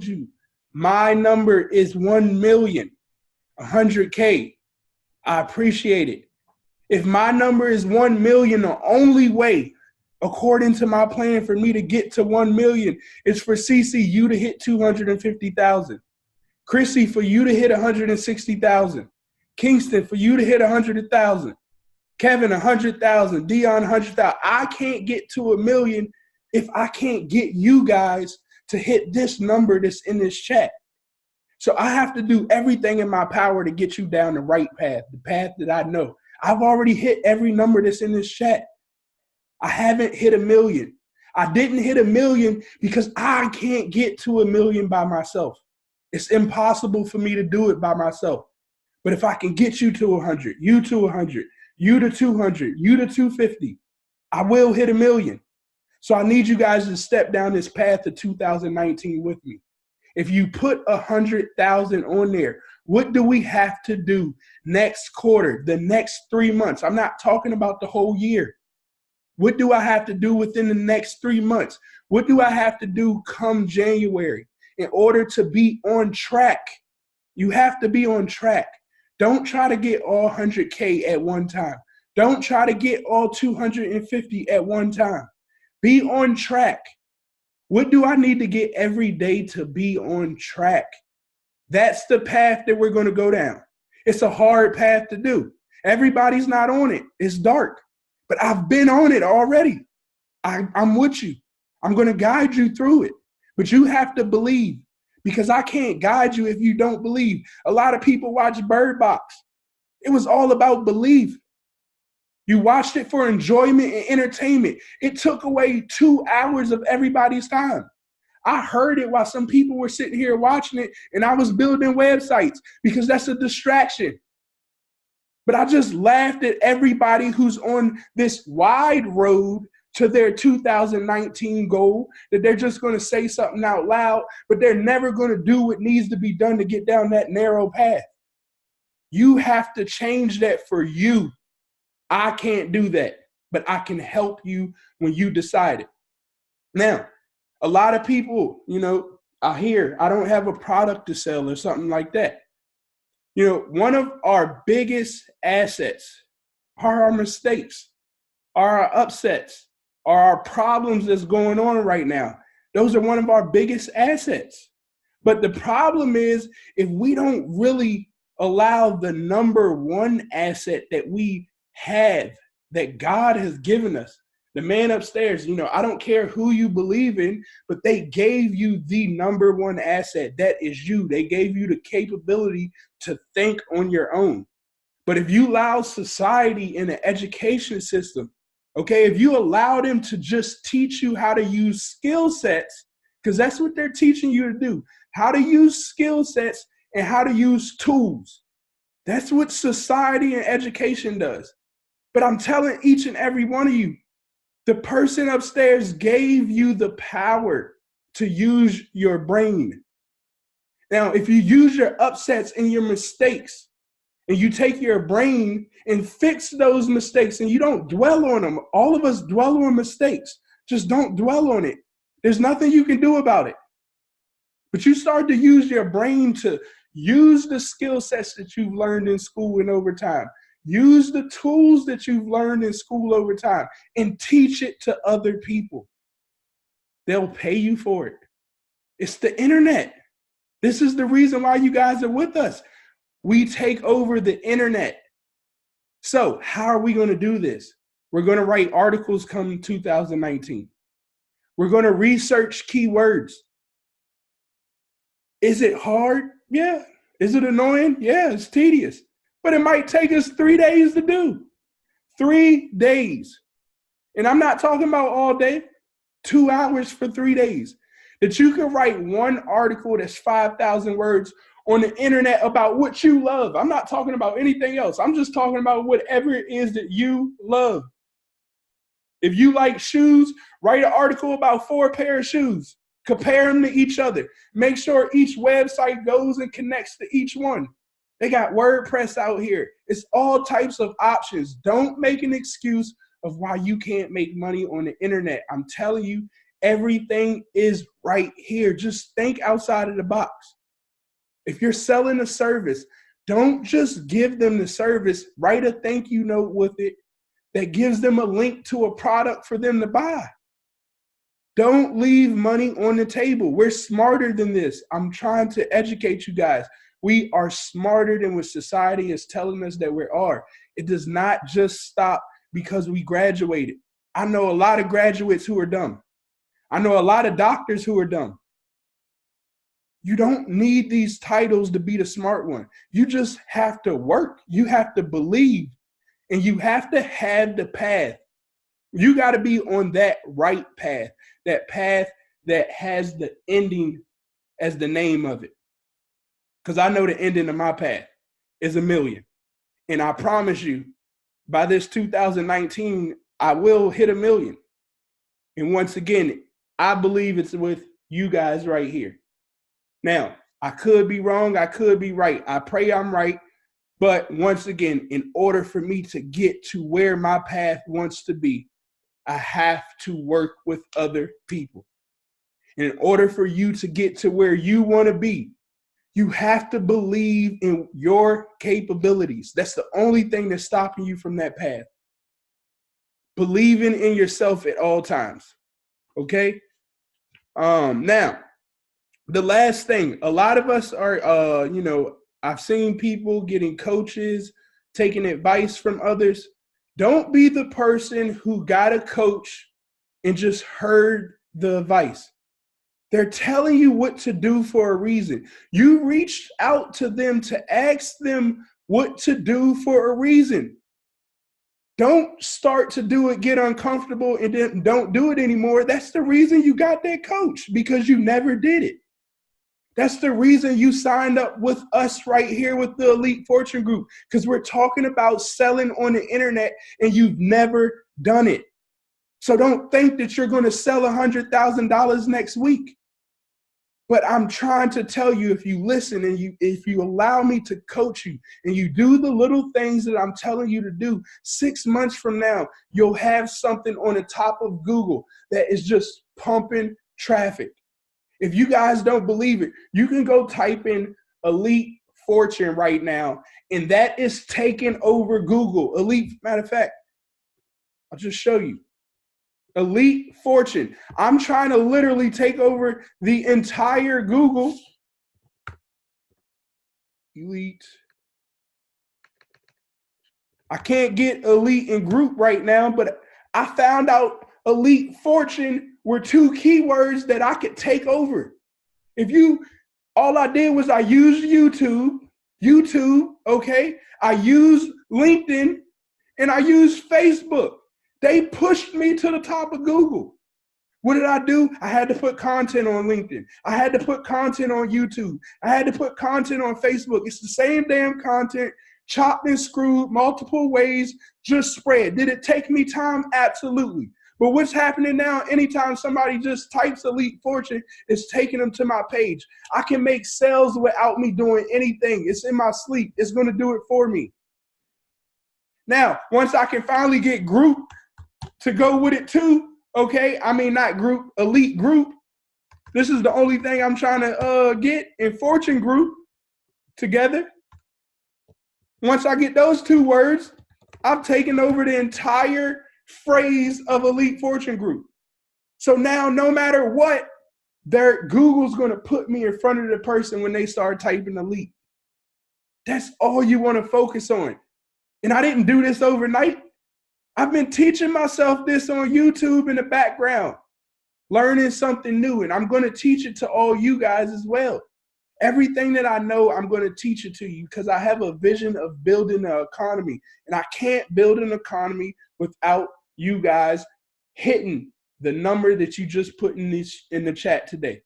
you my number is 1 million, 100K. I appreciate it. If my number is 1 million, the only way, according to my plan, for me to get to 1 million is for CC, you to hit 250,000. Chrissy, for you to hit 160,000. Kingston, for you to hit 100,000. Kevin, 100,000. Dion, 100,000. I can't get to 1 million if I can't get you guys to hit this number that's in this chat. So I have to do everything in my power to get you down the right path, the path that I know. I've already hit every number that's in this chat. I haven't hit 1 million. I didn't hit 1 million because I can't get to 1 million by myself. It's impossible for me to do it by myself. But if I can get you to 100, you to 100, you to 200, you to 250, I will hit 1 million. So I need you guys to step down this path to 2019 with me. If you put 100,000 on there, what do we have to do next quarter, the next 3 months? I'm not talking about the whole year. What do I have to do within the next 3 months? What do I have to do come January in order to be on track? You have to be on track. Don't try to get all 100K at one time. Don't try to get all 250 at one time. Be on track. What do I need to get every day to be on track? That's the path that we're going to go down. It's a hard path to do. Everybody's not on it. It's dark. But I've been on it already. I'm with you. I'm going to guide you through it. But you have to believe, because I can't guide you if you don't believe. A lot of people watch Bird Box. It was all about belief. You watched it for enjoyment and entertainment. It took away 2 hours of everybody's time. I heard it while some people were sitting here watching it, and I was building websites because that's a distraction. But I just laughed at everybody who's on this wide road to their 2019 goal, that they're just going to say something out loud, but they're never going to do what needs to be done to get down that narrow path. You have to change that for you. I can't do that, but I can help you when you decide it. Now, a lot of people, I hear I don't have a product to sell or something like that. One of our biggest assets are our mistakes, are our upsets, are our problems that's going on right now. Those are one of our biggest assets. But the problem is, if we don't really allow the number one asset that we have, that God has given us, the man upstairs, I don't care who you believe in, but they gave you the number one asset. That is you. They gave you the capability to think on your own. But if you allow society and the education system, if you allow them to just teach you how to use skill sets, because that's what they're teaching you to do, how to use skill sets and how to use tools. That's what society and education does. But I'm telling each and every one of you, the person upstairs gave you the power to use your brain. Now, if you use your upsets and your mistakes, and you take your brain and fix those mistakes, and you don't dwell on them. All of us dwell on mistakes. Just don't dwell on it. There's nothing you can do about it. But you start to use your brain to use the skill sets that you've learned in school and over time. Use the tools that you've learned in school over time and teach it to other people. They'll pay you for it. It's the internet. This is the reason why you guys are with us. We take over the internet. So how are we going to do this? We're going to write articles come 2019. We're going to research keywords. Is it hard? Yeah. Is it annoying? Yeah, it's tedious. But it might take us 3 days to do. 3 days. And I'm not talking about all day. 2 hours for 3 days. That you can write one article that's 5,000 words on the internet about what you love. I'm not talking about anything else. I'm just talking about whatever it is that you love. If you like shoes, write an article about 4 pair of shoes. Compare them to each other. Make sure each website goes and connects to each one. They got WordPress out here. It's all types of options. Don't make an excuse of why you can't make money on the internet. I'm telling you, Everything is right here. Just think outside of the box. If you're selling a service, don't just give them the service. Write a thank you note with it that gives them a link to a product for them to buy. Don't leave money on the table. We're smarter than this. I'm trying to educate you guys. We are smarter than what society is telling us that we are. It does not just stop because we graduated. I know a lot of graduates who are dumb. I know a lot of doctors who are dumb. You don't need these titles to be the smart one. You just have to work. You have to believe, and you have to have the path. You got to be on that right path, that path that has the ending as the name of it. Because I know the ending of my path is 1 million. And I promise you, by this 2019, I will hit 1 million. And once again, I believe it's with you guys right here. Now, I could be wrong. I could be right. I pray I'm right. But once again, in order for me to get to where my path wants to be, I have to work with other people. And in order for you to get to where you want to be, you have to believe in your capabilities. That's the only thing that's stopping you from that path. Believing in yourself at all times. Okay? Now, the last thing, a lot of us are, I've seen people getting coaches, taking advice from others. Don't be the person who got a coach and just heard the advice. They're telling you what to do for a reason. You reached out to them to ask them what to do for a reason. Don't start to do it, get uncomfortable, and then don't do it anymore. That's the reason you got that coach, because you never did it. That's the reason you signed up with us right here with the Elite Fortune Group, because we're talking about selling on the internet and you've never done it. So don't think that you're going to sell $100,000 next week. But I'm trying to tell you, if you listen and if you allow me to coach you and you do the little things that I'm telling you to do, 6 months from now, you'll have something on the top of Google that is just pumping traffic. If you guys don't believe it, you can go type in Elite Fortune right now, and that is taking over Google. Elite, matter of fact, I'll just show you. Elite Fortune. I'm trying to literally take over the entire Google. Elite. I can't get Elite in group right now, but I found out Elite Fortune were 2 keywords that I could take over. All I did was I used YouTube, okay? I used LinkedIn, and I used Facebook. They pushed me to the top of Google. What did I do? I had to put content on LinkedIn. I had to put content on YouTube. I had to put content on Facebook. It's the same damn content, chopped and screwed multiple ways, just spread. Did it take me time? Absolutely. But what's happening now, anytime somebody just types Elite Fortune, it's taking them to my page. I can make sales without me doing anything. It's in my sleep. It's going to do it for me. Now, once I can finally get group to go with it too, okay? I mean, not group, Elite Group. This is the only thing I'm trying to get in Fortune Group together. Once I get those 2 words, I've taken over the entire phrase of Elite Fortune Group. So now, no matter what, Google's going to put me in front of the person when they start typing Elite. That's all you want to focus on. And I didn't do this overnight. I've been teaching myself this on YouTube in the background, learning something new, and I'm going to teach it to all you guys as well. Everything that I know, I'm going to teach it to you, because I have a vision of building an economy, and I can't build an economy without you guys hitting the number that you just put in the chat today.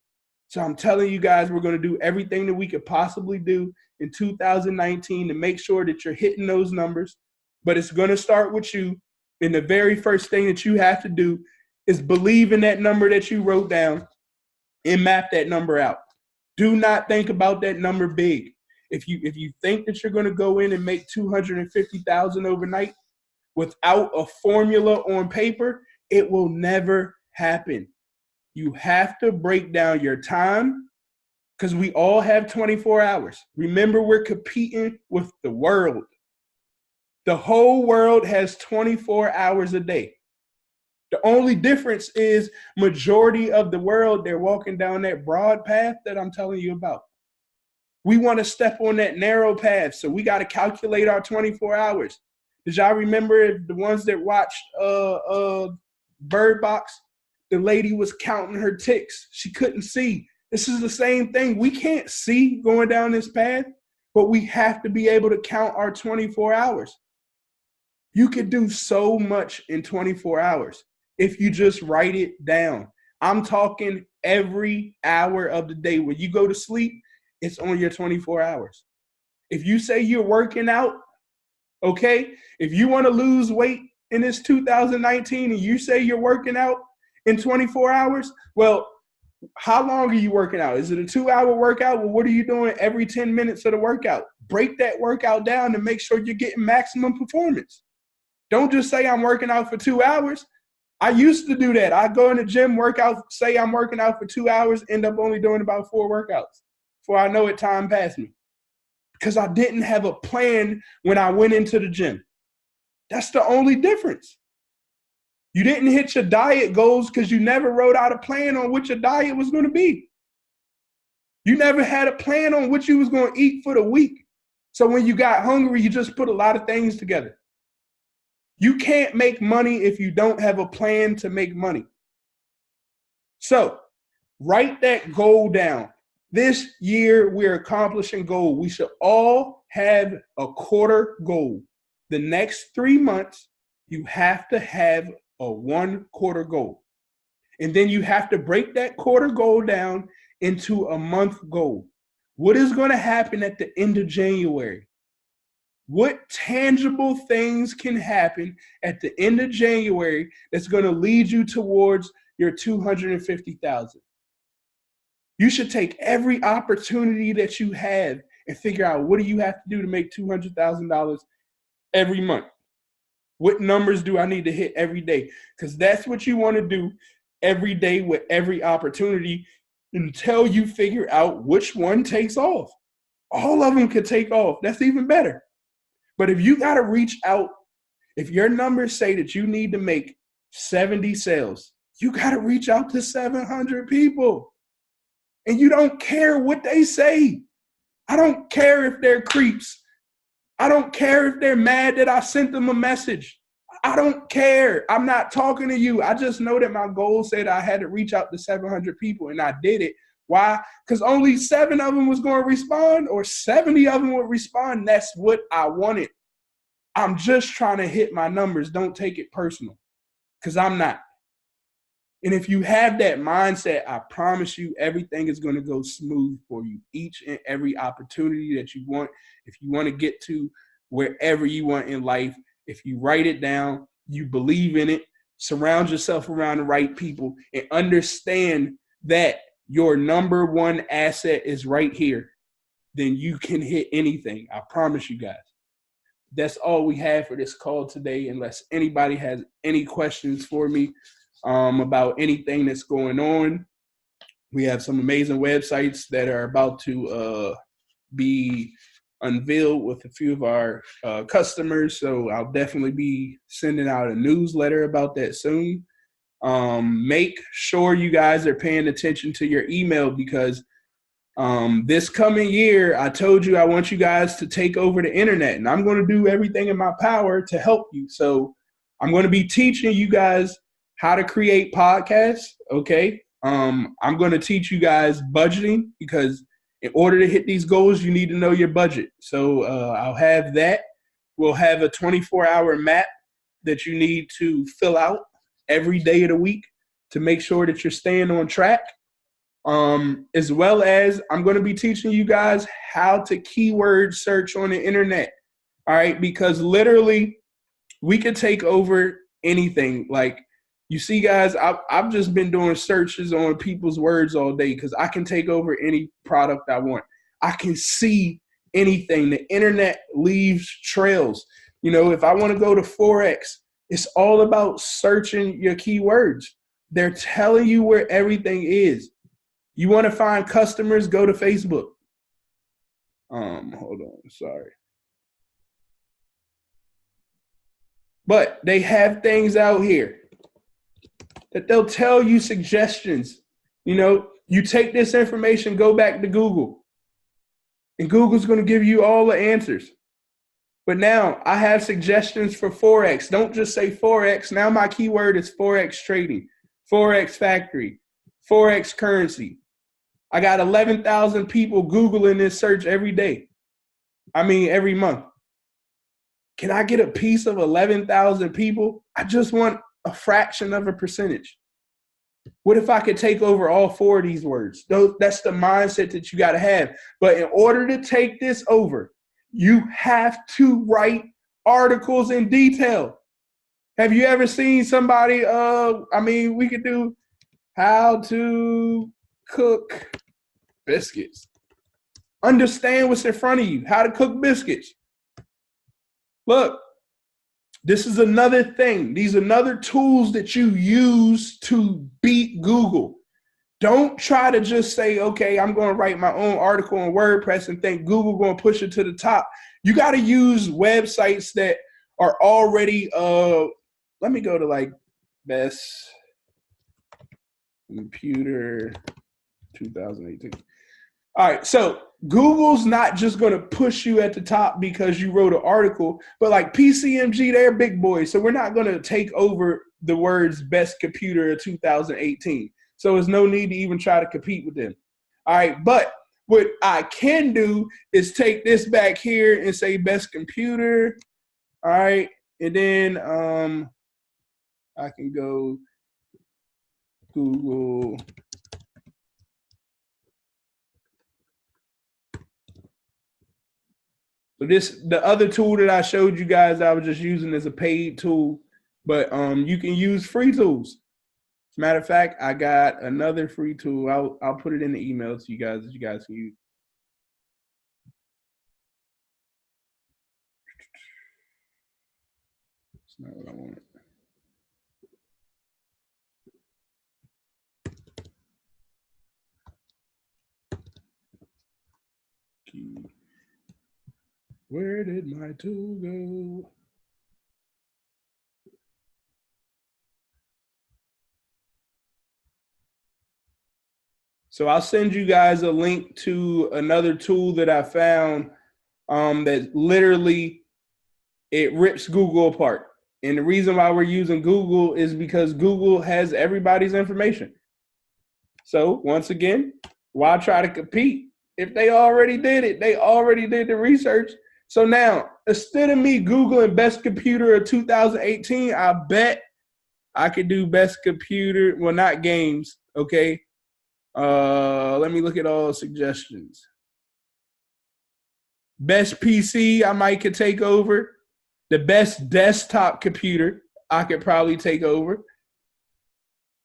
So I'm telling you guys, we're going to do everything that we could possibly do in 2019 to make sure that you're hitting those numbers, but it's going to start with you. And the very first thing that you have to do is believe in that number that you wrote down and map that number out. Do not think about that number big. If you think that you're going to go in and make $250,000 overnight without a formula on paper, it will never happen. You have to break down your time because we all have 24 hours. Remember, we're competing with the world. The whole world has 24 hours a day. The only difference is majority of the world, they're walking down that broad path that I'm telling you about. We want to step on that narrow path, so we got to calculate our 24 hours. Did y'all remember the ones that watched Bird Box? The lady was counting her ticks. She couldn't see. This is the same thing. We can't see going down this path, but we have to be able to count our 24 hours. You could do so much in 24 hours if you just write it down. I'm talking every hour of the day. When you go to sleep, it's on your 24 hours. If you say you're working out, okay, if you want to lose weight in this 2019 and you say you're working out in 24 hours, well, how long are you working out? Is it a 2-hour workout? Well, what are you doing every 10 minutes of the workout? Break that workout down and make sure you're getting maximum performance. Don't just say I'm working out for 2 hours. I used to do that. I go in the gym, work out, say I'm working out for 2 hours, end up only doing about 4 workouts. Before I know it, time passed me. Because I didn't have a plan when I went into the gym. That's the only difference. You didn't hit your diet goals because you never wrote out a plan on what your diet was going to be. You never had a plan on what you was going to eat for the week. So when you got hungry, you just put a lot of things together. You can't make money if you don't have a plan to make money. So write that goal down. This year, we're accomplishing goal. We should all have a quarter goal. The next 3 months, you have to have a 1 quarter goal. And then you have to break that quarter goal down into a month goal. What is going to happen at the end of January? What tangible things can happen at the end of January that's going to lead you towards your $250,000? You should take every opportunity that you have and figure out what do you have to do to make $200,000 every month? What numbers do I need to hit every day? Because that's what you want to do every day with every opportunity until you figure out which one takes off. All of them could take off. That's even better. But if you got to reach out, if your numbers say that you need to make 70 sales, you got to reach out to 700 people. And you don't care what they say. I don't care if they're creeps. I don't care if they're mad that I sent them a message. I don't care. I'm not talking to you. I just know that my goal said I had to reach out to 700 people, and I did it. Why? Because only 7 of them was going to respond, or 70 of them would respond. That's what I wanted. I'm just trying to hit my numbers. Don't take it personal, because I'm not. And if you have that mindset, I promise you everything is going to go smooth for you. Each and every opportunity that you want, if you want to get to wherever you want in life, if you write it down, you believe in it, surround yourself around the right people, and understand that your number one asset is right here, then you can hit anything. I promise you guys. That's all we have for this call today, unless anybody has any questions for me about anything that's going on. We have some amazing websites that are about to be unveiled with a few of our customers. So I'll definitely be sending out a newsletter about that soon. Make sure you guys are paying attention to your email, because this coming year, I told you I want you guys to take over the internet, and I'm going to do everything in my power to help you. So I'm going to be teaching you guys how to create podcasts, okay? I'm going to teach you guys budgeting, because in order to hit these goals, you need to know your budget. So I'll have that. We'll have a 24-hour map that you need to fill out every day of the week to make sure that you're staying on track. As well as I'm going to be teaching you guys how to keyword search on the internet, all right? Because literally we could take over anything. Like, you see, guys, I've just been doing searches on people's words all day because I can take over any product I want. I can see anything. The internet leaves trails. You know, if I want to go to Forex, it's all about searching your keywords. They're telling you where everything is. You want to find customers, go to Facebook. Hold on, sorry. But they have things out here that they'll tell you suggestions. You know, you take this information, go back to Google, and Google's going to give you all the answers. But now I have suggestions for Forex. Don't just say Forex. Now my keyword is Forex trading, Forex factory, Forex currency. I got 11,000 people Googling this search every day. Every month. Can I get a piece of 11,000 people? I just want a fraction of a percentage. What if I could take over all 4 of these words? That's the mindset that you got to have. But in order to take this over, you have to write articles in detail. Have you ever seen somebody, we could do how to cook biscuits. Understand what's in front of you, how to cook biscuits. Look, this is another thing. These are another tools that you use to beat Google. Don't try to just say, okay, I'm going to write my own article on WordPress and think Google going to push it to the top. You got to use websites that are already, let me go to like best computer 2018. All right, so Google's not just going to push you at the top because you wrote an article, but like PCMG, they're big boys. So we're not going to take over the words best computer 2018. So there's no need to even try to compete with them. All right, but what I can do is take this back here and say best computer. All right, and then I can go Google. So the other tool that I showed you guys, I was just using as a paid tool, but you can use free tools. As a matter of fact, I got another free tool. I'll put it in the email to you guys that you guys can use. It's not what I want. Where did my tool go? So I'll send you guys a link to another tool that I found that literally it rips Google apart. And the reason why we're using Google is because Google has everybody's information. So once again, why try to compete? If they already did it, they already did the research. So now, instead of me Googling best computer of 2018, I bet I could do best computer, well, not games, okay? Let me look at all suggestions. Best PC, I might could take over. The best desktop computer, I could probably take over.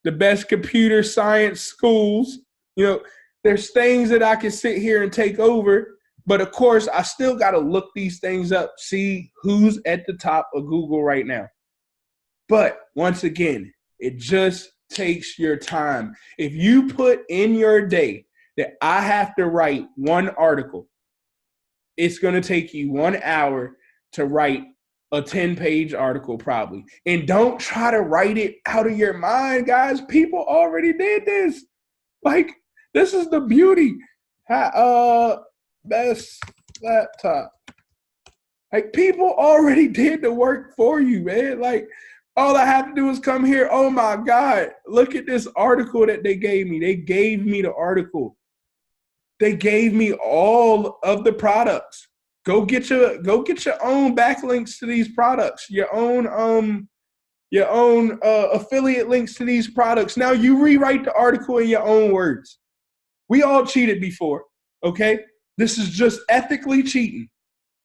The best computer science schools, there's things that I can sit here and take over. But of course, I still got to look these things up, see who's at the top of Google right now. But once again, it just takes your time. If you put in your day that I have to write one article, it's going to take you 1 hour to write a 10-page article probably. And don't try to write it out of your mind, guys. People already did this. Like, this is the beauty. Best laptop. Like, people already did the work for you, man. Like, all I have to do is come here. Oh my God, look at this article that they gave me. They gave me the article. They gave me all of the products. Go get your own backlinks to these products, your own affiliate links to these products. Now you rewrite the article in your own words. We all cheated before, okay? This is just ethically cheating.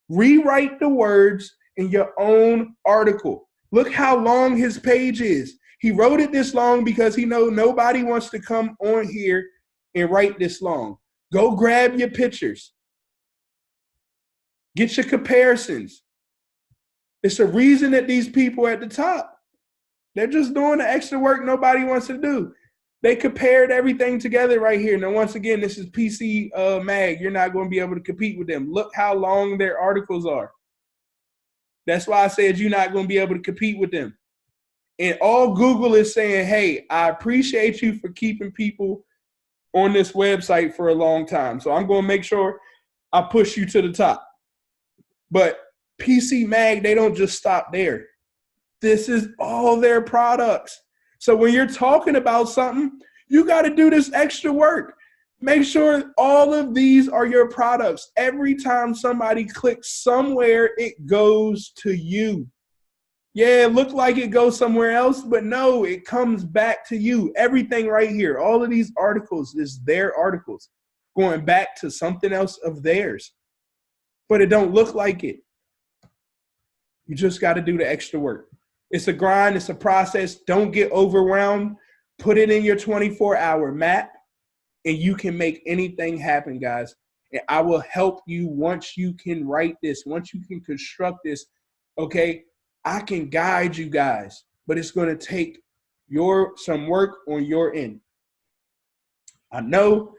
Rewrite the words in your own article. Look how long his page is. He wrote it this long because he knows nobody wants to come on here and write this long. Go grab your pictures. Get your comparisons. It's a reason that these people are at the top. They're just doing the extra work nobody wants to do. They compared everything together right here. Now, once again, this is PC Mag. You're not going to be able to compete with them. Look how long their articles are. That's why I said you're not going to be able to compete with them. And all Google is saying, hey, I appreciate you for keeping people on this website for a long time. So I'm going to make sure I push you to the top. But PC Mag, they don't just stop there. This is all their products. So when you're talking about something, you got to do this extra work. Make sure all of these are your products. Every time somebody clicks somewhere, it goes to you. Yeah, it looked like it goes somewhere else, but no, it comes back to you. Everything right here, all of these articles is their articles going back to something else of theirs. But it don't look like it. You just got to do the extra work. It's a grind. It's a process. Don't get overwhelmed. Put it in your 24-hour map, and you can make anything happen, guys. And I will help you once you can write this, once you can construct this, okay? I can guide you guys, but it's going to take some work on your end. I know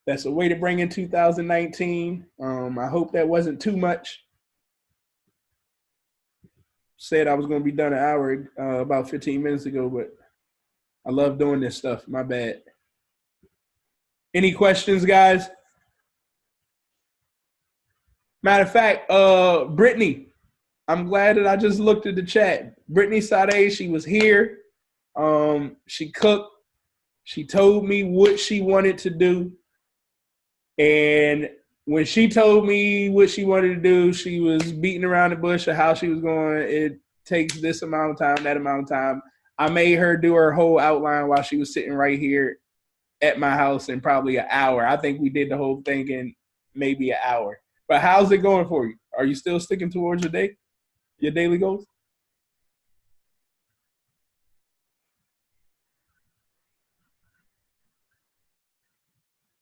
that's a way to bring in 2019. I hope that wasn't too much. Said I was going to be done an hour about 15 minutes ago, but I love doing this stuff. My bad. Any questions, guys? Matter of fact, Brittany, I'm glad that I just looked at the chat. Brittany Sade, she was here. She cooked. She told me what she wanted to do. And when she told me what she wanted to do, she was beating around the bush of how she was going. It takes this amount of time, that amount of time. I made her do her whole outline while she was sitting right here at my house in probably an hour. I think we did the whole thing in maybe an hour. But how's it going for you? Are you still sticking towards your daily goals?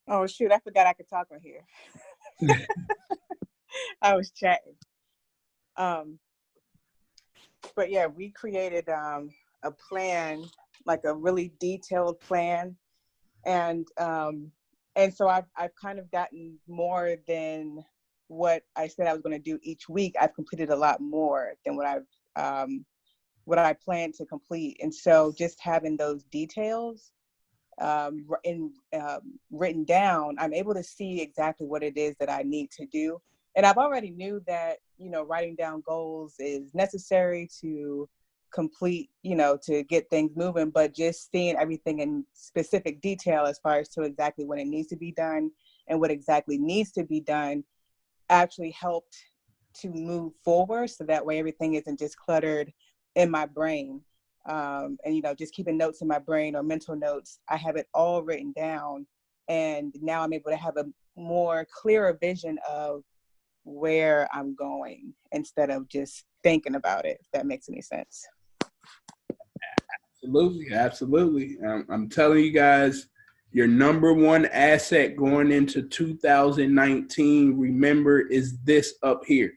Oh, shoot. I forgot I could talk on here. I was chatting. But yeah, we created a plan, like a really detailed plan. And so I've kind of gotten more than what I said I was going to do each week. I've completed a lot more than what I planned to complete. And so just having those details written down, I'm able to see exactly what it is that I need to do. And I've already knew that, writing down goals is necessary to complete, to get things moving, but just seeing everything in specific detail as far as to exactly when it needs to be done and what exactly needs to be done actually helped to move forward. So that way everything isn't just cluttered in my brain. And, just keeping notes in my brain or mental notes, I have it all written down. And now I'm able to have a more clearer vision of where I'm going instead of just thinking about it, if that makes any sense. Absolutely. I'm telling you guys, your number one asset going into 2019, remember, is this up here.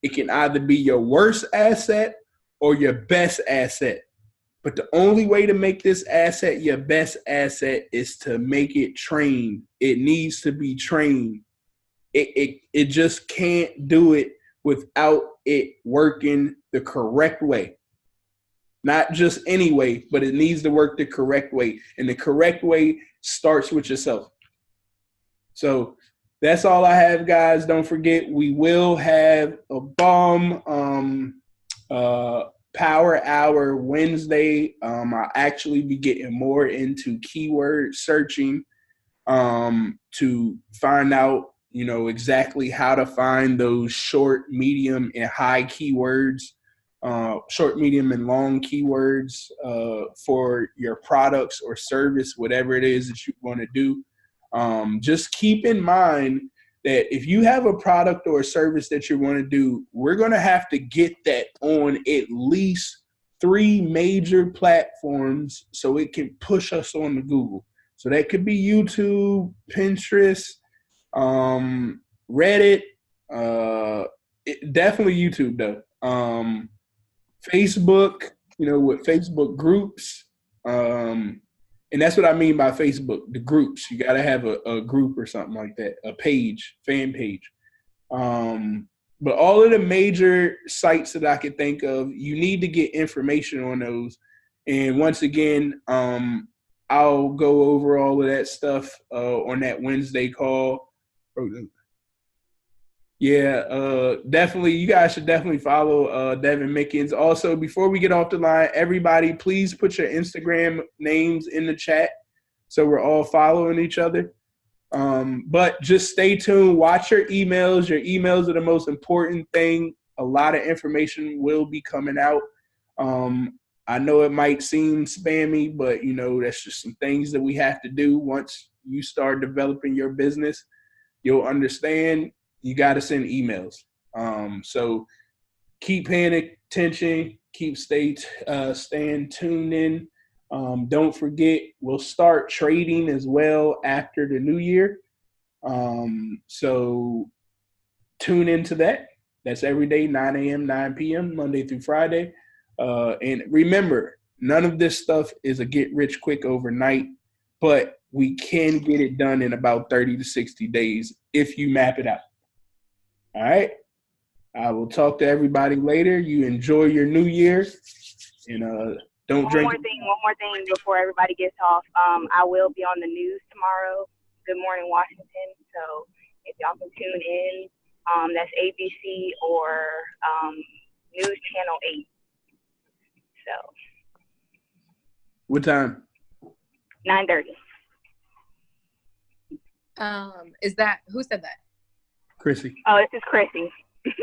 It can either be your worst asset or your best asset. But the only way to make this asset your best asset is to make it trained. It needs to be trained. It just can't do it without it working the correct way. Not just any way, but it needs to work the correct way. And the correct way starts with yourself. So that's all I have, guys. Don't forget, we will have a bomb Power Hour Wednesday. I'll actually be getting more into keyword searching to find out, exactly how to find those short, medium, and high keywords. Short, medium, and long keywords for your products or service, whatever it is that you want to do. Just keep in mind that if you have a product or a service that you want to do, we're going to have to get that on at least 3 major platforms so it can push us on the Google. So that could be YouTube, Pinterest, Reddit, definitely YouTube though. Facebook, with Facebook groups. And that's what I mean by Facebook, the groups. You got to have a group or something like that, a page, fan page. But all of the major sites that I could think of, you need to get information on those. And once again, I'll go over all of that stuff on that Wednesday call. Yeah, definitely. You guys should definitely follow Devin Mickens. Also, before we get off the line, everybody, please put your Instagram names in the chat so we're all following each other. But just stay tuned. Watch your emails. Your emails are the most important thing. A lot of information will be coming out. I know it might seem spammy, but, that's just some things that we have to do. Once you start developing your business, you'll understand you got to send emails. So keep paying attention. Keep staying tuned in. Don't forget, we'll start trading as well after the new year. So tune into that. That's every day, 9 a.m., 9 p.m., Monday through Friday. And remember, none of this stuff is a get rich quick overnight, but we can get it done in about 30 to 60 days if you map it out. All right. I will talk to everybody later. You enjoy your new year, and don't drink. One more thing before everybody gets off. I will be on the news tomorrow. Good Morning Washington. So if y'all can tune in, that's ABC or News Channel 8. So. What time? 9:30. Who said that? Chrissy. Oh, this is Chrissy.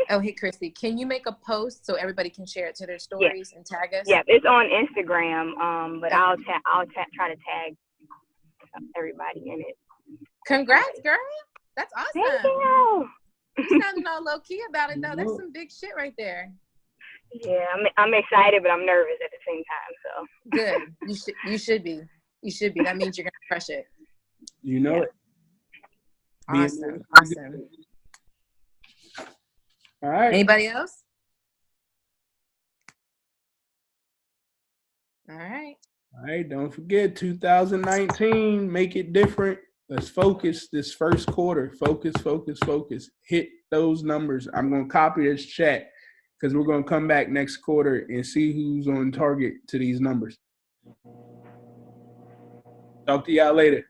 Oh, hey, Chrissy. Can you make a post so everybody can share it to their stories and tag us? Yeah, it's on Instagram, but I'll try to tag everybody in it. Congrats, girl. That's awesome. Thank you. You sounding all low-key about it, though. That's some big shit right there. Yeah, I'm excited, but I'm nervous at the same time. So good. You should be. You should be. That means you're gonna crush it. You know it. Awesome. Awesome. All right. Anybody else? All right. All right. Don't forget 2019. Make it different. Let's focus this first quarter. Focus. Hit those numbers. I'm going to copy this chat because we're going to come back next quarter and see who's on target to these numbers. Talk to y'all later.